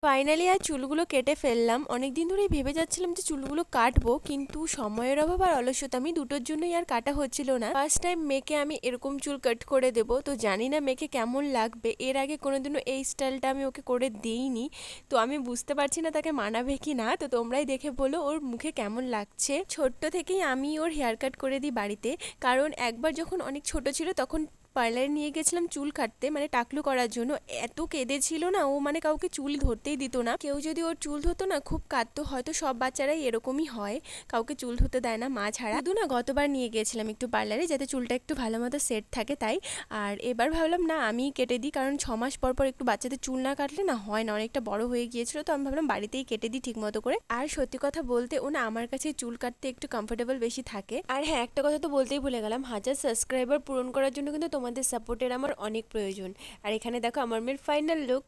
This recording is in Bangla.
ফাইনালি আর চুলগুলো কেটে ফেললাম। অনেকদিন ধরেই ভেবে যাচ্ছিলাম যে চুলগুলো কাটবো, কিন্তু সময়ের অভাব আর অলসতা, আমি দুটোর জন্যই আর কাটা হচ্ছিল না। ফার্স্ট টাইম মেয়েকে আমি এরকম চুল কাট করে দেবো, তো জানি না মেয়েকে কেমন লাগবে। এর আগে কোনোদিনও এই স্টাইলটা আমি ওকে করে দিইনি, তো আমি বুঝতে পারছি না তাকে মানাবে কি না। তো তোমরাই দেখে বলো ওর মুখে কেমন লাগছে। ছোট্ট থেকেই আমি ওর হেয়ার কাট করে দিই বাড়িতে, কারণ একবার যখন অনেক ছোট ছিল তখন পার্লারে নিয়ে গেছিলাম চুল কাটতে, মানে টাকলু করার জন্য। এত কেঁদেছিল না ও, মানে কাউকে চুল ধরতেই দিত না। কেউ যদি ওর চুল ধরতো না খুব কাঁদতো। হয়তো সব বাচ্চারাই এরকমই হয়, কাউকে চুল ধরতে দেয় না মা ছাড়া। শুধু না গতবার নিয়ে গিয়েছিলাম একটু পার্লারে, যাতে চুলটা একটু ভালো মতো সেট থাকে তাই। আর এবার ভাবলাম না আমিই কেটে দিই, কারণ 6 মাস পর পর একটু বাচ্চাদের চুল না কাটলে না হয় না, অনেকটা বড় হয়ে গিয়েছিল। তো আমি ভাবলাম বাড়িতেই কেটে দিই ঠিক মতো করে। আর সত্যি কথা বলতে ও না আমার কাছে চুল কাটতে একটু কমফোর্টেবল বেশি থাকে। আর হ্যাঁ, একটা কথা তো বলতেই ভুলে গেলাম, 1000 সাবস্ক্রাইবার পূরণ করার জন্য কিন্তু তোমাদের সাপোর্টের আমার অনেক প্রয়োজন। আর এখানে দেখো আমার মেয়ের ফাইনাল লুক।